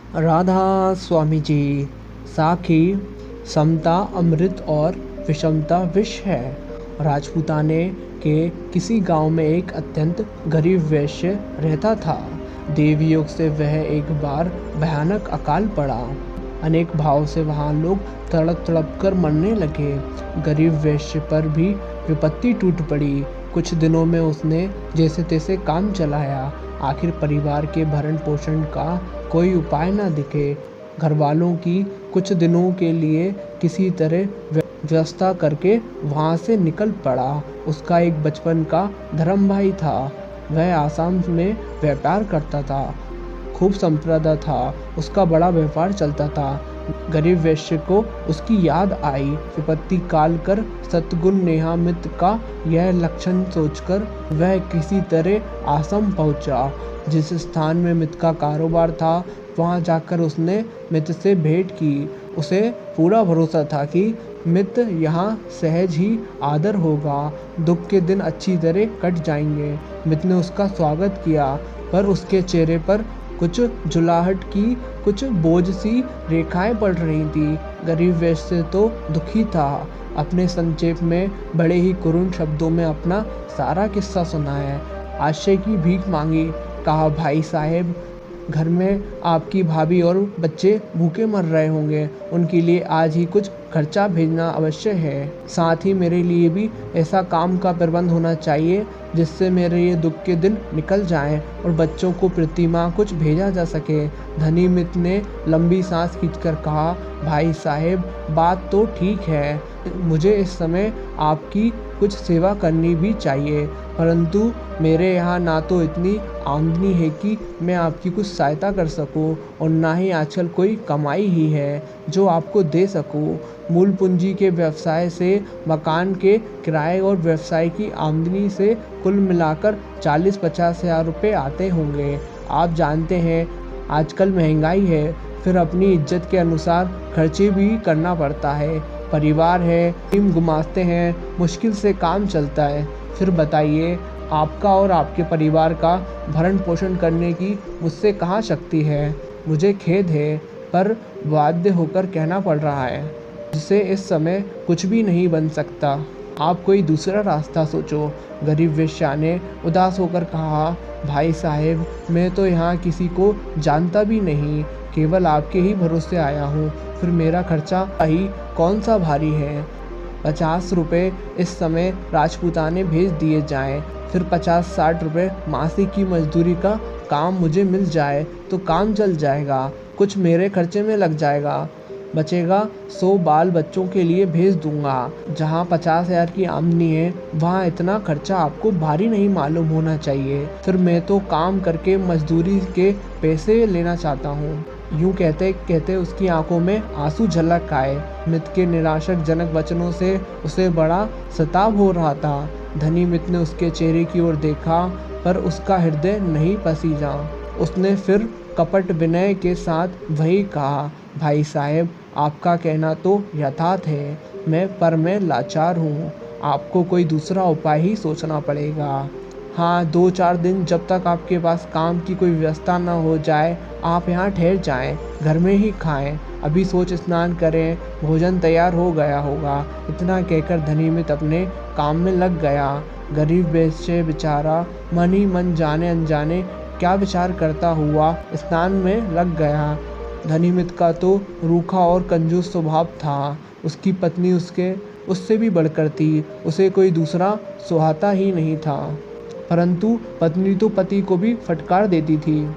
राधा स्वामी जी। साखी समता अमृत और विषमता विष है। राजपूताने के किसी गांव में एक अत्यंत गरीब वैश्य रहता था। देवयोग से वह एक बार भयानक अकाल पड़ा। अनेक भाव से वहाँ लोग तड़प तड़प कर मरने लगे। गरीब वैश्य पर भी विपत्ति टूट पड़ी। कुछ दिनों में उसने जैसे तैसे काम चलाया। आखिर परिवार के भरण पोषण का कोई उपाय न दिखे। घर वालों की कुछ दिनों के लिए किसी तरह व्यवस्था करके वहाँ से निकल पड़ा। उसका एक बचपन का धर्म भाई था। वह आसाम में व्यापार करता था। खूब संपदा था। उसका बड़ा व्यापार चलता था। गरीब वैश्य को उसकी याद आई। विपत्ति काल कर सतगुण नेहामित का यह लक्षण सोचकर वह किसी तरह आसाम पहुंचा। जिस स्थान में मित का कारोबार था वहां जाकर उसने मित से भेंट की। उसे पूरा भरोसा था कि मित यहाँ सहज ही आदर होगा। दुख के दिन अच्छी तरह कट जाएंगे। मित ने उसका स्वागत किया, पर उसके चेहरे पर कुछ जुलाहट की कुछ बोझ सी रेखाएं पड़ रही थी। गरीब वैश्य तो दुखी था। अपने संक्षेप में बड़े ही करुण शब्दों में अपना सारा किस्सा सुनाया। आश्रय की भीख मांगी। कहा, भाई साहेब, घर में आपकी भाभी और बच्चे भूखे मर रहे होंगे। उनके लिए आज ही कुछ खर्चा भेजना आवश्यक है। साथ ही मेरे लिए भी ऐसा काम का प्रबंध होना चाहिए जिससे मेरे ये दुख के दिन निकल जाएं और बच्चों को प्रतिमाह कुछ भेजा जा सके। धनी मित्र ने लंबी सांस खींचकर कहा, भाई साहेब, बात तो ठीक है। मुझे इस समय आपकी कुछ सेवा करनी भी चाहिए, परंतु मेरे यहाँ ना तो इतनी आमदनी है कि मैं आपकी कुछ सहायता कर सकूं और ना ही आजकल कोई कमाई ही है जो आपको दे सकूं। मूल पूंजी के व्यवसाय से, मकान के किराए और व्यवसाय की आमदनी से कुल मिलाकर 40-50 हज़ार रुपये आते होंगे। आप जानते हैं आजकल महंगाई है, फिर अपनी इज्जत के अनुसार खर्चे भी करना पड़ता है। परिवार है, टीम गुमाते हैं, मुश्किल से काम चलता है। फिर बताइए, आपका और आपके परिवार का भरण पोषण करने की मुझसे कहाँ शक्ति है। मुझे खेद है, पर बाध्य होकर कहना पड़ रहा है, जिससे इस समय कुछ भी नहीं बन सकता। आप कोई दूसरा रास्ता सोचो। गरीब वेश्या ने उदास होकर कहा, भाई साहेब, मैं तो यहाँ किसी को जानता भी नहीं, केवल आपके ही भरोसे आया हूँ। फिर मेरा खर्चा ही कौन सा भारी है। 50 रुपये इस समय राजपूताने भेज दिए जाएं, फिर 50-60 रुपये मासिक की मजदूरी का काम मुझे मिल जाए तो काम चल जाएगा। कुछ मेरे खर्चे में लग जाएगा, बचेगा 100 बाल बच्चों के लिए भेज दूंगा। जहाँ 50 हज़ार की आमदनी है वहाँ इतना खर्चा आपको भारी नहीं मालूम होना चाहिए। फिर मैं तो काम करके मजदूरी के पैसे लेना चाहता हूँ। यूँ कहते कहते उसकी आंखों में आंसू झलक आए। मित के निराशक जनक वचनों से उसे बड़ा सताव हो रहा था। धनी मित ने उसके चेहरे की ओर देखा, पर उसका हृदय नहीं पसीजा। उसने फिर कपट विनय के साथ वही कहा, भाई साहेब, आपका कहना तो यथार्थ है, मैं लाचार हूँ। आपको कोई दूसरा उपाय ही सोचना पड़ेगा। हाँ, 2-4 दिन जब तक आपके पास काम की कोई व्यवस्था न हो जाए, आप यहाँ ठहर जाएं, घर में ही खाएं। अभी सोच स्नान करें, भोजन तैयार हो गया होगा। इतना कहकर धनी मित अपने काम में लग गया। गरीब वैश्य बेचारा मन ही मन जाने अनजाने क्या विचार करता हुआ स्नान में लग गया। धनी मित का तो रूखा और कंजूस स्वभाव था। उसकी पत्नी उससे भी बढ़कर थी। उसे कोई दूसरा सुहाता ही नहीं था, परंतु पत्नी तो पति को भी फटकार देती थी।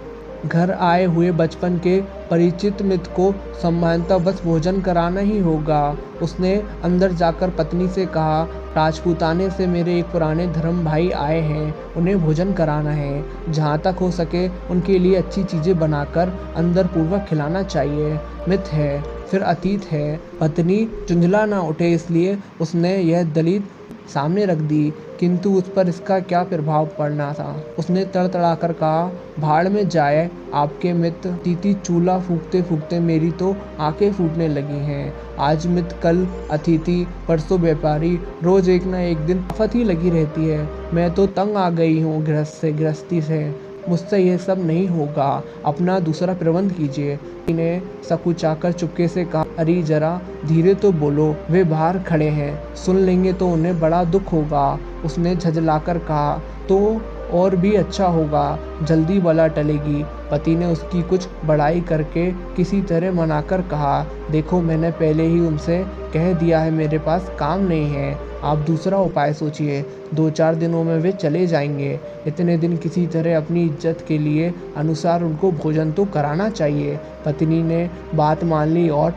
घर आए हुए बचपन के परिचित मित्र को सम्मानतावश भोजन कराना ही होगा। उसने अंदर जाकर पत्नी से कहा, राजपूताने से मेरे एक पुराने धर्म भाई आए हैं, उन्हें भोजन कराना है। जहाँ तक हो सके उनके लिए अच्छी चीज़ें बनाकर अंदर पूर्वक खिलाना चाहिए। मित है, फिर अतीत है। पत्नी चुंझला ना उठे इसलिए उसने यह दलील सामने रख दी, किंतु उस पर इसका क्या प्रभाव पड़ना था। उसने तड़तड़ाकर कहा, भाड़ में जाए आपके मित्र। तीती चूल्हा फूंकते फूंकते मेरी तो आंखें फूटने लगी हैं। आज मित्र, कल अतिथि, परसों व्यापारी, रोज एक न एक दिन आफत ही लगी रहती है। मैं तो तंग आ गई हूँ गृहस्थी से। मुझसे यह सब नहीं होगा, अपना दूसरा प्रबंध कीजिए। ने सकुचाकर चुपके से कहा, अरे जरा धीरे तो बोलो, वे बाहर खड़े हैं, सुन लेंगे तो उन्हें बड़ा दुख होगा। उसने झुंझलाकर कहा, तो और भी अच्छा होगा, जल्दी बला टलेगी। पति ने उसकी कुछ बड़ाई करके किसी तरह मनाकर कहा, देखो मैंने पहले ही उनसे कह दिया है मेरे पास काम नहीं है, आप दूसरा उपाय सोचिए। 2-4 दिनों में वे चले जाएंगे, इतने दिन किसी तरह अपनी इज्जत के लिए अनुसार उनको भोजन तो कराना चाहिए। पत्नी ने बात मान ली और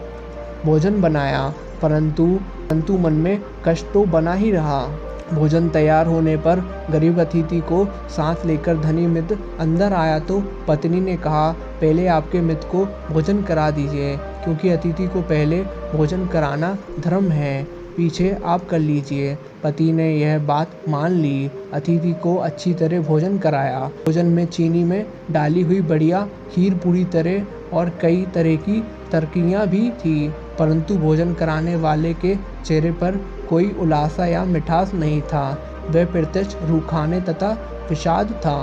भोजन बनाया, परंतु मन में कष्ट तो बना ही रहा। भोजन तैयार होने पर गरीब अतिथि को साथ लेकर धनी मित्र अंदर आया तो पत्नी ने कहा, पहले आपके मित्र को भोजन करा दीजिए, क्योंकि अतिथि को पहले भोजन कराना धर्म है, पीछे आप कर लीजिए। पति ने यह बात मान ली, अतिथि को अच्छी तरह भोजन कराया। भोजन में चीनी में डाली हुई बढ़िया खीर पूरी तरह और कई तरह की तरकियां भी थी, परंतु भोजन कराने वाले के चेहरे पर कोई उलासा या मिठास नहीं था। वह प्रत्यक्ष रूखाने तथा विषाद था।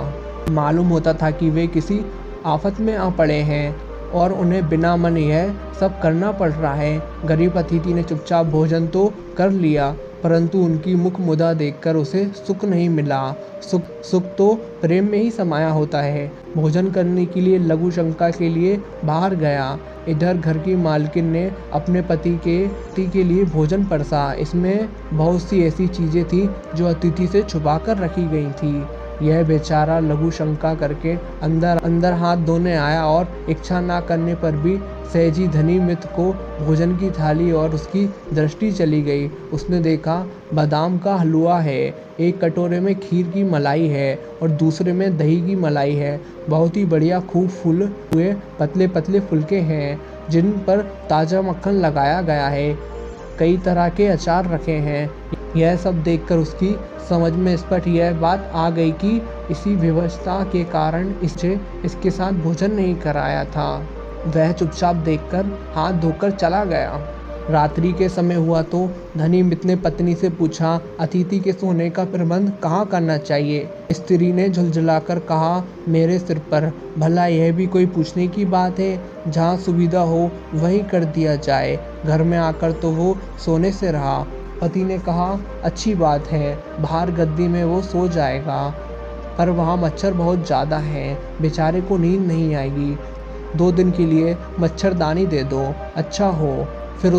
मालूम होता था कि वे किसी आफत में आ पड़े हैं और उन्हें बिना मन यह सब करना पड़ रहा है। गरीब अतिथि ने चुपचाप भोजन तो कर लिया, परंतु उनकी मुख मुद्रा देखकर उसे सुख नहीं मिला। सुख तो प्रेम में ही समाया होता है। भोजन करने के लिए लघु शंका के लिए बाहर गया। इधर घर की मालकिन ने अपने पति के लिए भोजन परसा। इसमें बहुत सी ऐसी चीज़ें थी जो अतिथि से छुपा कर रखी गई थी। यह बेचारा लघु शंका करके अंदर हाथ धोने आया और इच्छा ना करने पर भी सहजी धनी मित्र को भोजन की थाली और उसकी दृष्टि चली गई। उसने देखा बादाम का हलवा है, एक कटोरे में खीर की मलाई है और दूसरे में दही की मलाई है। बहुत ही बढ़िया खूब फूले हुए पतले पतले फुलके हैं, जिन पर ताज़ा मक्खन लगाया गया है। कई तरह के अचार रखे हैं। यह सब देखकर उसकी समझ में स्पष्ट यह बात आ गई कि इसी व्यवस्था के कारण इसके साथ भोजन नहीं कराया था। वह चुपचाप देखकर हाथ धोकर चला गया। रात्रि के समय हुआ तो धनी मित्र ने पत्नी से पूछा, अतिथि के सोने का प्रबंध कहाँ करना चाहिए? स्त्री ने झुलझुलाकर कहा, मेरे सिर पर। भला यह भी कोई पूछने की बात है? जहाँ सुविधा हो वहीं कर दिया जाए। घर में आकर तो वो सोने से रहा। पति ने कहा, अच्छी बात है, बाहर गद्दी में वो सो जाएगा, पर वहाँ मच्छर बहुत ज़्यादा हैं, बेचारे को नींद नहीं आएगी। 2 दिन के लिए मच्छरदानी दे दो, अच्छा हो। फिर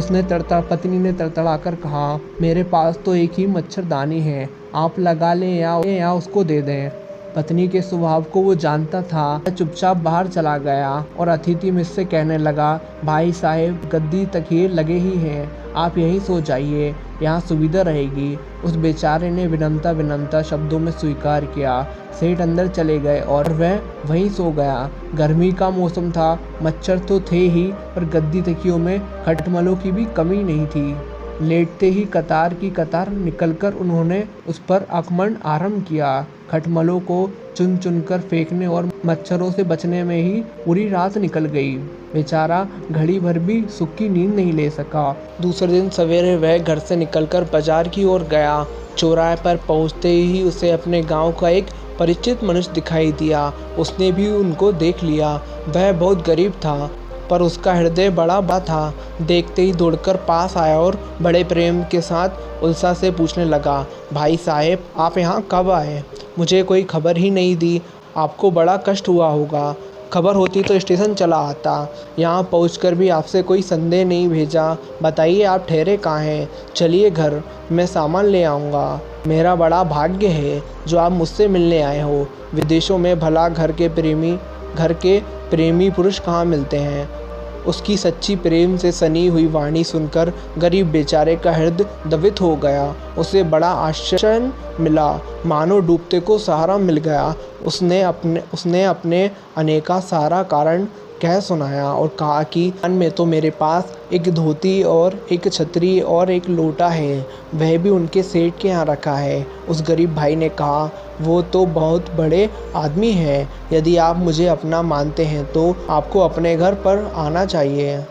पत्नी ने तड़तड़ाकर कहा, मेरे पास तो एक ही मच्छरदानी है, आप लगा लें या उसको दे दें। पत्नी के स्वभाव को वो जानता था। वह चुपचाप बाहर चला गया और अतिथि मित्र से कहने लगा, भाई साहब गद्दी तकिए लगे ही हैं, आप यहीं सो जाइए, यहाँ सुविधा रहेगी। उस बेचारे ने विनम्रता शब्दों में स्वीकार किया। सेठ अंदर चले गए और वह वहीं सो गया। गर्मी का मौसम था, मच्छर तो थे ही, पर गद्दी तकियों में खटमलों की भी कमी नहीं थी। लेटते ही कतार की कतार निकलकर उन्होंने उस पर आक्रमण आरंभ किया। खटमलों को चुन चुनकर फेंकने और मच्छरों से बचने में ही पूरी रात निकल गई। बेचारा घड़ी भर भी सुख की नींद नहीं ले सका। दूसरे दिन सवेरे वह घर से निकलकर बाजार की ओर गया। चौराहे पर पहुंचते ही उसे अपने गांव का एक परिचित मनुष्य दिखाई दिया। उसने भी उनको देख लिया। वह बहुत गरीब था, पर उसका हृदय बड़ा था। देखते ही दौड़कर पास आया और बड़े प्रेम के साथ उल्लास से पूछने लगा, भाई साहब आप यहाँ कब आए? मुझे कोई खबर ही नहीं दी। आपको बड़ा कष्ट हुआ होगा। खबर होती तो स्टेशन चला आता। यहाँ पहुँचकर भी आपसे कोई संदेह नहीं भेजा। बताइए आप ठहरे कहाँ हैं? चलिए घर, मैं सामान ले आऊँगा। मेरा बड़ा भाग्य है जो आप मुझसे मिलने आए हो। विदेशों में भला घर के प्रेमी पुरुष कहाँ मिलते हैं? उसकी सच्ची प्रेम से सनी हुई वाणी सुनकर गरीब बेचारे का हृदय द्रवित हो गया। उसे बड़ा आश्चर्य मिला, मानो डूबते को सहारा मिल गया। उसने अपने अनेका सारा कारण कह सुनाया और कहा कि मन में तो मेरे पास एक धोती और एक छतरी और एक लोटा है, वह भी उनके सेठ के यहाँ रखा है। उस गरीब भाई ने कहा, वो तो बहुत बड़े आदमी हैं, यदि आप मुझे अपना मानते हैं तो आपको अपने घर पर आना चाहिए।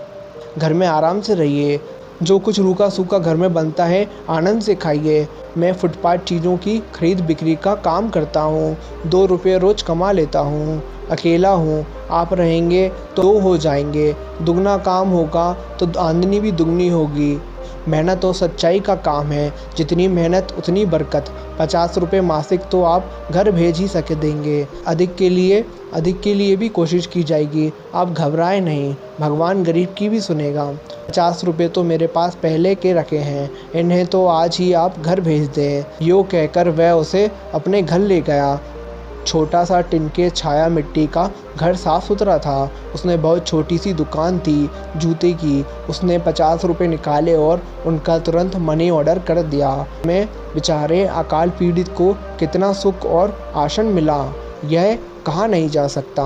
घर में आराम से रहिए। जो कुछ रूखा सूखा घर में बनता है आनंद से खाइए। मैं फुटपाथ चीज़ों की खरीद बिक्री का काम करता हूँ। 2 रुपये रोज़ कमा लेता हूँ। अकेला हूँ, आप रहेंगे तो 2 हो जाएंगे। दुगना काम होगा तो आमदनी भी दुगनी होगी। मेहनत और सच्चाई का काम है, जितनी मेहनत उतनी बरकत। 50 रुपये मासिक तो आप घर भेज ही सके देंगे। अधिक के लिए भी कोशिश की जाएगी। आप घबराएं नहीं, भगवान गरीब की भी सुनेगा। 50 रुपये तो मेरे पास पहले के रखे हैं, इन्हें तो आज ही आप घर भेज दें। यूँ कहकर वह उसे अपने घर ले गया। छोटा सा टिनके छाया मिट्टी का घर साफ सुथरा था। उसमें बहुत छोटी सी दुकान थी जूते की। उसने 50 रुपये निकाले और उनका तुरंत मनी ऑर्डर कर दिया। मैं बेचारे अकाल पीड़ित को कितना सुख और आसन मिला, यह कहा नहीं जा सकता।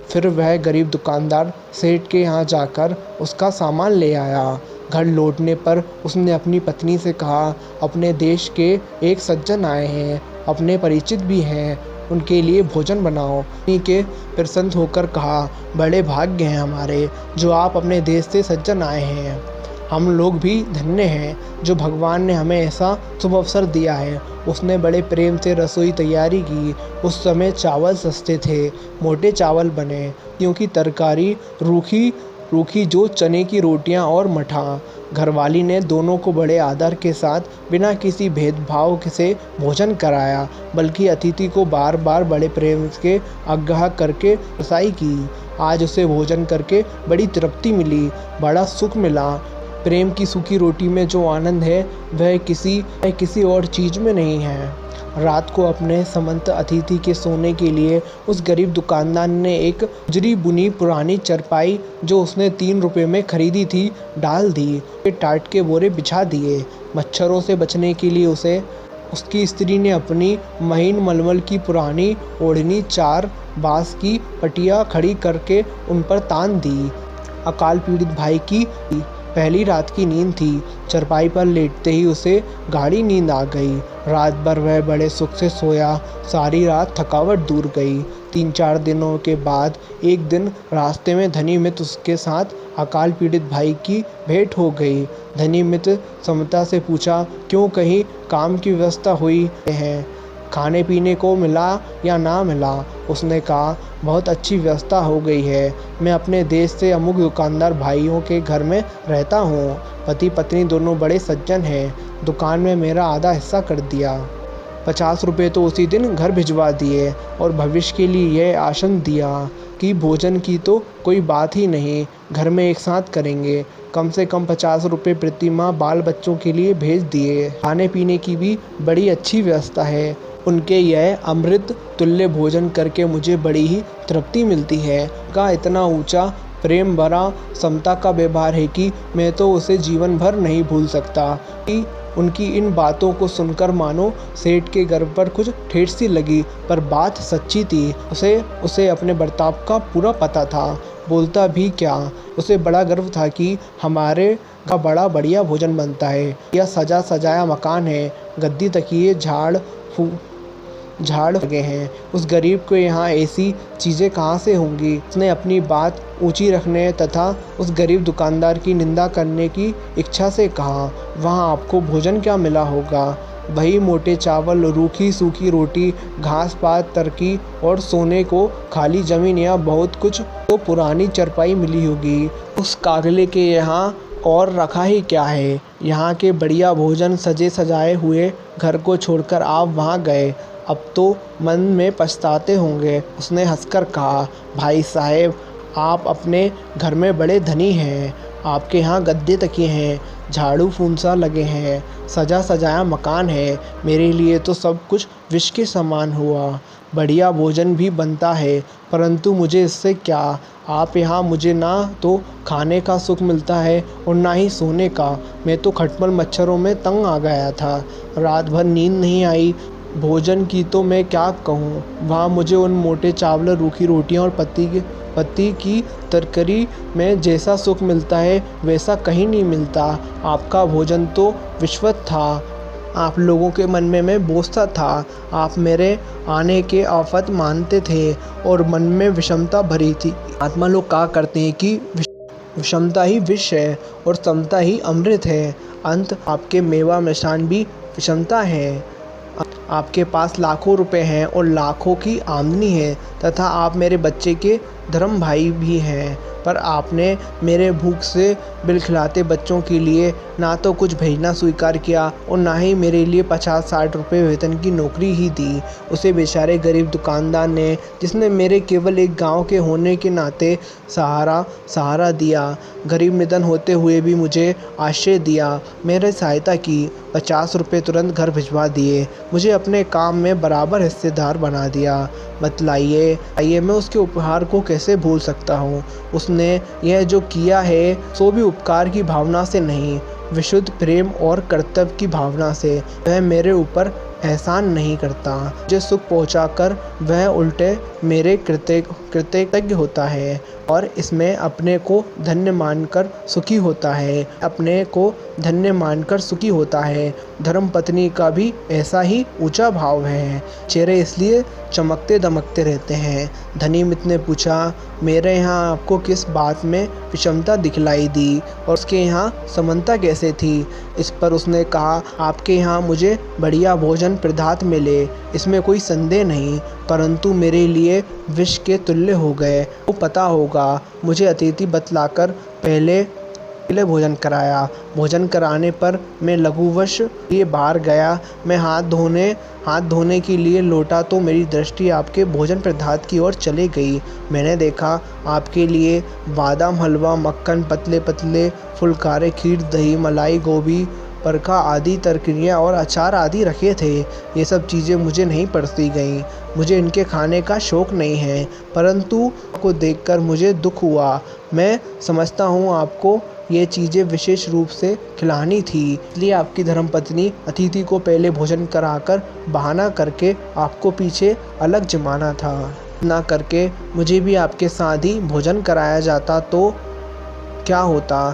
फिर वह गरीब दुकानदार सेठ के यहाँ जाकर उसका सामान ले आया। घर लौटने पर उसने अपनी पत्नी से कहा, अपने देश के एक सज्जन आए हैं, अपने परिचित भी हैं, उनके लिए भोजन बनाओ। पत्नी के प्रसन्न होकर कहा, बड़े भाग्य हैं हमारे जो आप अपने देश से सज्जन आए हैं। हम लोग भी धन्य हैं जो भगवान ने हमें ऐसा शुभ अवसर दिया है। उसने बड़े प्रेम से रसोई तैयारी की। उस समय चावल सस्ते थे, मोटे चावल बने, क्योंकि तरकारी रूखी जो चने की रोटियां और मठा। घरवाली ने दोनों को बड़े आदर के साथ बिना किसी भेदभाव से भोजन कराया, बल्कि अतिथि को बार बार बड़े प्रेम के आगाह करके रसाई की। आज उसे भोजन करके बड़ी तृप्ति मिली, बड़ा सुख मिला। प्रेम की सूखी रोटी में जो आनंद है वह किसी और चीज़ में नहीं है। रात को अपने समंत अतिथि के सोने के लिए उस गरीब दुकानदार ने एक उजरी बुनी पुरानी चारपाई जो उसने 3 रुपये में खरीदी थी डाल दी। टाट के बोरे बिछा दिए। मच्छरों से बचने के लिए उसकी स्त्री ने अपनी महीन मलमल की पुरानी ओढ़नी 4 बांस की पटिया खड़ी करके उन पर तान दी। अकाल पीड़ित भाई की पहली रात की नींद थी। चारपाई पर लेटते ही उसे गाढ़ी नींद आ गई। रात भर वह बड़े सुख से सोया। सारी रात थकावट दूर गई। 3-4 दिनों के बाद एक दिन रास्ते में धनी मित्र उसके साथ अकाल पीड़ित भाई की भेंट हो गई। धनी मित्र समता से पूछा, क्यों, कहीं काम की व्यवस्था हुई है? खाने पीने को मिला या ना मिला? उसने कहा, बहुत अच्छी व्यवस्था हो गई है। मैं अपने देश से अमुक दुकानदार भाइयों के घर में रहता हूँ। पति पत्नी दोनों बड़े सज्जन हैं। दुकान में मेरा आधा हिस्सा कर दिया। 50 रुपये तो उसी दिन घर भिजवा दिए और भविष्य के लिए यह आश्वासन दिया कि भोजन की तो कोई बात ही नहीं, घर में एक साथ करेंगे। कम से कम 50 रुपये प्रति माह बाल बच्चों के लिए भेज दिए। खाने पीने की भी बड़ी अच्छी व्यवस्था है। उनके यह अमृत तुल्य भोजन करके मुझे बड़ी ही तृप्ति मिलती है। का इतना ऊंचा प्रेम भरा समता का व्यवहार है कि मैं तो उसे जीवन भर नहीं भूल सकता। कि उनकी इन बातों को सुनकर मानो सेठ के घर पर कुछ ठेस सी लगी, पर बात सच्ची थी। उसे अपने बर्ताव का पूरा पता था। बोलता भी क्या, उसे बड़ा गर्व था कि हमारे का बड़ा बढ़िया भोजन बनता है। यह सजा सजाया मकान है, गद्दी तकिए झाड़ लगे हैं। उस गरीब को यहाँ ऐसी चीज़ें कहाँ से होंगी? उसने अपनी बात ऊंची रखने तथा उस गरीब दुकानदार की निंदा करने की इच्छा से कहा, वहाँ आपको भोजन क्या मिला होगा? वही मोटे चावल, रूखी सूखी रोटी, घास पात, तरकी और सोने को खाली जमीन या बहुत कुछ तो पुरानी चारपाई मिली होगी। उस कागले के यहाँ और रखा ही क्या है? यहाँ के बढ़िया भोजन सजे सजाए हुए घर को छोड़कर आप वहाँ गए, अब तो मन में पछताते होंगे। उसने हंसकर कहा, भाई साहब, आप अपने घर में बड़े धनी हैं। आपके यहाँ गद्दे तकिए हैं, झाड़ू फूंसा लगे हैं, सजा सजाया मकान है। मेरे लिए तो सब कुछ विष के समान हुआ। बढ़िया भोजन भी बनता है, परंतु मुझे इससे क्या? आप यहाँ मुझे ना तो खाने का सुख मिलता है और ना ही सोने का। मैं तो खटमल मच्छरों में तंग आ गया था। रात भर नींद नहीं आई। भोजन की तो मैं क्या कहूँ, वहाँ मुझे उन मोटे चावल, रूखी रोटियाँ और पत्ती की तरकारी में जैसा सुख मिलता है वैसा कहीं नहीं मिलता। आपका भोजन तो विश्वत था। आप लोगों के मन में मैं बोझता था। आप मेरे आने के आफत मानते थे और मन में विषमता भरी थी। आत्मा लोग कहा करते हैं कि विषमता ही विष है और समता ही अमृत है। अंत आपके मेवा मिष्ठान भी विषमता है। आपके पास लाखों रुपए हैं और लाखों की आमदनी है तथा आप मेरे बच्चे के धर्म भाई भी हैं, पर आपने मेरे भूख से बिलखिलाते बच्चों के लिए ना तो कुछ भेजना स्वीकार किया और ना ही मेरे लिए 50-60 रुपये वेतन की नौकरी ही दी। उसे बेचारे गरीब दुकानदार ने, जिसने मेरे केवल एक गांव के होने के नाते सहारा दिया, गरीब निधन होते हुए भी मुझे आश्रय दिया, मेरे सहायता की, 50 रुपये तुरंत घर भिजवा दिए, मुझे अपने काम में बराबर हिस्सेदार बना दिया। बतलाइए मैं उसके उपहार को कैसे भूल सकता हूँ। उसने यह जो किया है सो भी उपकार की भावना से नहीं, विशुद्ध प्रेम और कर्तव्य की भावना से। वह मेरे ऊपर एहसान नहीं करता, मुझे सुख पहुंचाकर वह उल्टे मेरे कृतज्ञ होता है और इसमें अपने को धन्य मानकर सुखी होता है। धर्मपत्नी का भी ऐसा ही ऊंचा भाव है। चेहरे इसलिए चमकते दमकते रहते हैं। धनी मित्र ने पूछा, मेरे यहाँ आपको किस बात में विषमता दिखलाई दी और उसके यहाँ समानता कैसे थी? इस पर उसने कहा, आपके यहाँ मुझे बढ़िया भोजन पदार्थ मिले, इसमें कोई संदेह नहीं, परंतु मेरे लिए विष के तुल्य हो गए। वो पता होगा, मुझे अतिथि बतलाकर पहले भोजन कराया। भोजन कराने पर मैं लघुवश लिए बाहर गया। मैं हाथ धोने के लिए लौटा तो मेरी दृष्टि आपके भोजन पदार्थ की ओर चली गई। मैंने देखा आपके लिए बादाम हलवा, मक्खन, पतले पतले फुलकारे, खीर, दही, मलाई, गोभी, परखा आदि तरकारियाँ और अचार आदि रखे थे। ये सब चीज़ें मुझे नहीं परोसी गईं। मुझे इनके खाने का शौक़ नहीं है, परंतु आपको देखकर मुझे दुख हुआ। मैं समझता हूँ आपको ये चीज़ें विशेष रूप से खिलानी थी, इसलिए आपकी धर्मपत्नी अतिथि को पहले भोजन कराकर बहाना करके आपको पीछे अलग जमाना था। ना करके मुझे भी आपके साथ ही भोजन कराया जाता तो क्या होता,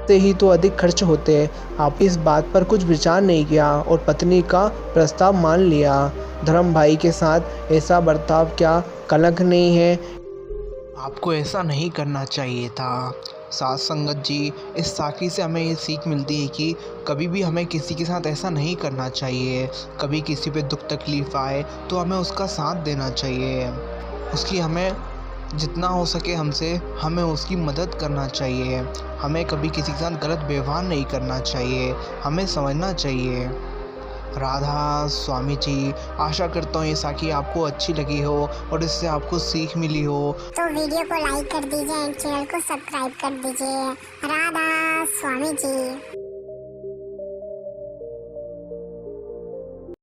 से ही तो अधिक खर्च होते। आप इस बात पर कुछ विचार नहीं किया और पत्नी का प्रस्ताव मान लिया। धर्म भाई के साथ ऐसा बर्ताव क्या कलंक नहीं है? आपको ऐसा नहीं करना चाहिए था। साथ संगत जी, इस साखी से हमें ये सीख मिलती है कि कभी भी हमें किसी के साथ ऐसा नहीं करना चाहिए। कभी किसी पे दुख तकलीफ़ आए तो हमें उसका साथ देना चाहिए, उसकी हमें जितना हो सके हमें उसकी मदद करना चाहिए। हमें कभी किसी के साथ गलत व्यवहार नहीं करना चाहिए, हमें समझना चाहिए। राधा स्वामी जी, आशा करता हूँ ये साखी आपको अच्छी लगी हो और इससे आपको सीख मिली हो। तो वीडियो को लाइक कर दीजिए एंड चैनल को सब्सक्राइब कर दीजिए। राधा स्वामी जी।